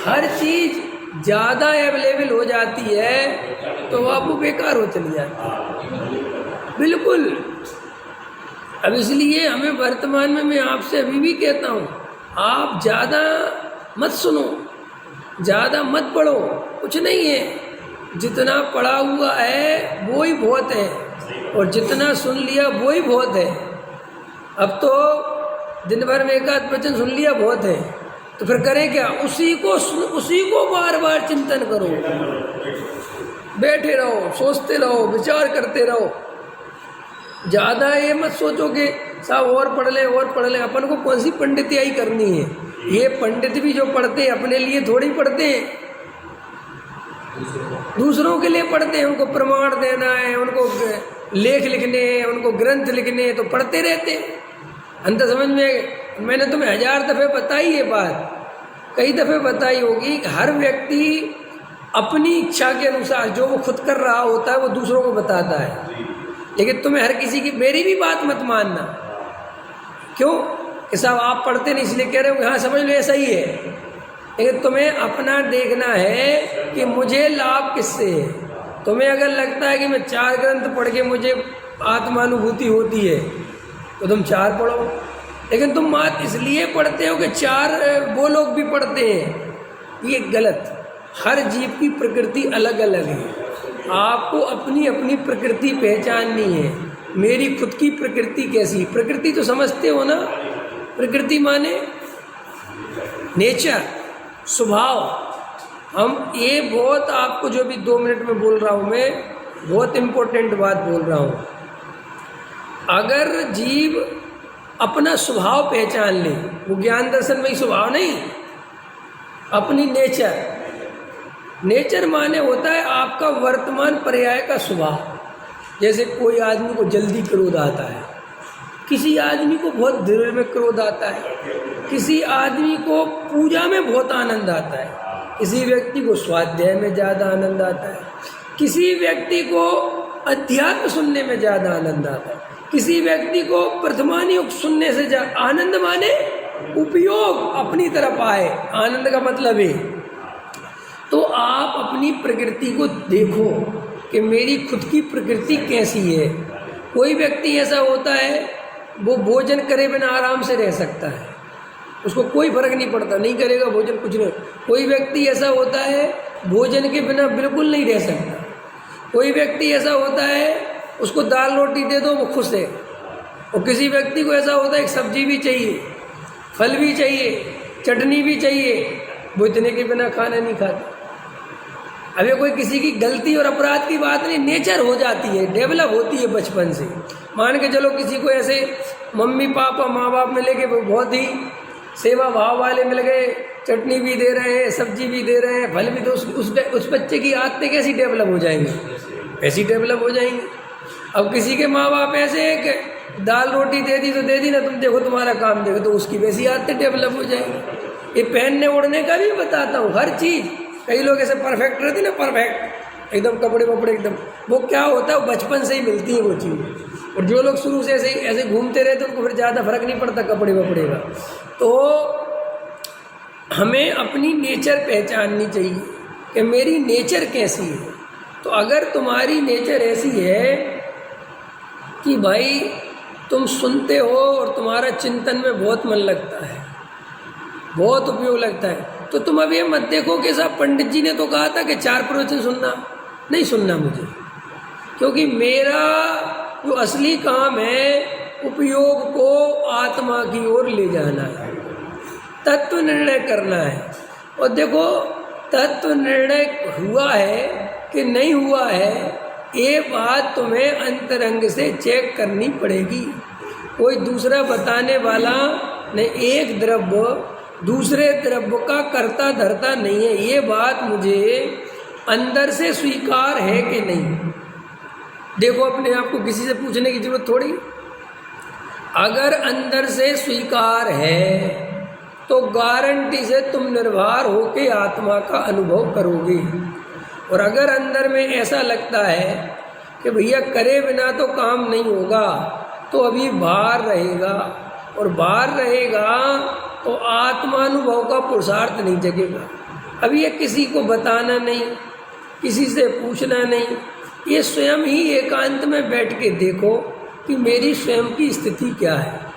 हर चीज़ ज़्यादा अवेलेबल हो जाती है तो आपको बेकार हो चली जाती है। बिल्कुल। अब इसलिए हमें वर्तमान में मैं आपसे अभी भी कहता हूँ, आप ज़्यादा मत सुनो, ज़्यादा मत पढ़ो, कुछ नहीं है। जितना पढ़ा हुआ है वो ही बहुत है, और जितना सुन लिया वो ही बहुत है। अब तो दिन भर में एक आध वचन सुन लिया बहुत है, तो फिर करें क्या? उसी को बार बार चिंतन करो, बैठे रहो, सोचते रहो, विचार करते रहो। ज़्यादा ये मत सोचो कि साहब और पढ़ लें। अपन को कौन सी पंडितियाई करनी है? ये पंडित भी जो पढ़ते हैं अपने लिए थोड़ी पढ़ते हैं, दूसरों के लिए पढ़ते हैं। उनको प्रमाण देना है, उनको लेख लिखने हैं, उनको ग्रंथ लिखने हैं, तो पढ़ते रहते हैं। अंत समझ में मैंने तुम्हें 1000 दफ़े बताई ये बात, कई दफ़े बताई होगी। हर व्यक्ति अपनी इच्छा के अनुसार जो वो खुद कर रहा होता है वो दूसरों को बताता है, लेकिन तुम्हें हर किसी की, मेरी भी बात मत मानना। क्यों कि साहब आप पढ़ते नहीं इसलिए कह रहे हो, हाँ समझ लो ऐसा ही है, लेकिन तुम्हें अपना देखना है कि मुझे लाभ किससे है। तुम्हें अगर लगता है कि मैं 4 ग्रंथ पढ़ के मुझे आत्मानुभूति होती है तो तुम 4 पढ़ो, लेकिन तुम बात इसलिए पढ़ते हो कि 4 वो लोग भी पढ़ते हैं, ये गलत। हर जीव की प्रकृति अलग अलग है, आपको अपनी अपनी प्रकृति पहचाननी है। मेरी खुद की प्रकृति कैसी? प्रकृति तो समझते हो ना, प्रकृति माने नेचर, स्वभाव। हम ये बहुत आपको जो भी 2 मिनट में बोल रहा हूँ मैं, बहुत इम्पोर्टेंट बात बोल रहा हूँ। अगर जीव अपना स्वभाव पहचान ले, वो ज्ञान दर्शन में ही स्वभाव नहीं, अपनी नेचर माने होता है आपका वर्तमान पर्याय का स्वभाव। जैसे कोई आदमी को जल्दी क्रोध आता है, किसी आदमी को बहुत देर में क्रोध आता है, किसी आदमी को पूजा में बहुत आनंद आता है, किसी व्यक्ति को स्वाध्याय में ज़्यादा आनंद आता है, किसी व्यक्ति को अध्यात्म सुनने में ज़्यादा आनंद आता है, किसी व्यक्ति को वर्तमान युग सुनने से आनंद माने उपयोग अपनी तरफ आए, आनंद का मतलब है। तो आप अपनी प्रकृति को देखो कि मेरी खुद की प्रकृति कैसी है। कोई व्यक्ति ऐसा होता है वो भोजन करे बिना आराम से रह सकता है, उसको कोई फर्क नहीं पड़ता, नहीं करेगा भोजन कुछ नहीं। कोई व्यक्ति ऐसा होता है भोजन के बिना बिल्कुल नहीं रह सकता। कोई व्यक्ति ऐसा होता है उसको दाल रोटी दे दो वो खुश है, और किसी व्यक्ति को ऐसा होता है एक सब्जी भी चाहिए, फल भी चाहिए, चटनी भी चाहिए, वो इतने के बिना खाना नहीं खाता। अब ये कोई किसी की गलती और अपराध की बात नहीं, नेचर हो जाती है, डेवलप होती है बचपन से। मान के चलो किसी को ऐसे मम्मी पापा माँ बाप मिले के बहुत ही सेवा भाव वाले मिल गए, चटनी भी दे रहे हैं, सब्जी भी दे रहे हैं, फल भी, तो उस बच्चे की आदतें कैसी डेवलप हो जाएंगी? ऐसी डेवलप हो जाएंगी। अब किसी के माँ बाप ऐसे हैं कि दाल रोटी दे दी तो दे दी ना, तुम देखो तुम्हारा काम देखो, तो उसकी वैसी आदतें डेवलप हो जाएंगी। ये पहनने ओढ़ने का भी बताता हूँ, हर चीज़। कई लोग ऐसे परफेक्ट रहते ना, परफेक्ट एकदम कपड़े वपड़े एकदम, वो क्या होता है वो बचपन से ही मिलती है वो चीज़। और जो लोग शुरू से ऐसे घूमते रहते उनको फिर ज़्यादा फर्क नहीं पड़ता कपड़े वपड़े का। तो हमें अपनी नेचर पहचाननी चाहिए कि मेरी नेचर कैसी है। तो अगर तुम्हारी नेचर ऐसी है कि भाई तुम सुनते हो और तुम्हारा चिंतन में बहुत मन लगता है, बहुत उपयोग लगता है, तो तुम अब ये मत देखो कि साहब पंडित जी ने तो कहा था कि 4 प्रवचन सुनना, नहीं सुनना मुझे, क्योंकि मेरा जो असली काम है उपयोग को आत्मा की ओर ले जाना है, तत्व निर्णय करना है। और देखो तत्व निर्णय हुआ है कि नहीं हुआ है, ये बात तुम्हें अंतरंग से चेक करनी पड़ेगी। कोई दूसरा बताने वाला नहीं, एक द्रव्य दूसरे द्रव्य का कर्ता धर्ता नहीं है, ये बात मुझे अंदर से स्वीकार है कि नहीं। देखो अपने आप को किसी से पूछने की जरूरत थोड़ी। अगर अंदर से स्वीकार है तो गारंटी से तुम निर्भर होके आत्मा का अनुभव करोगे। और अगर अंदर में ऐसा लगता है कि भैया करे बिना तो काम नहीं होगा, तो अभी बाहर रहेगा, और बाहर रहेगा तो आत्मानुभव का पुरुषार्थ नहीं जगेगा। अब ये किसी को बताना नहीं, किसी से पूछना नहीं, ये स्वयं ही एकांत में बैठ के देखो कि मेरी स्वयं की स्थिति क्या है।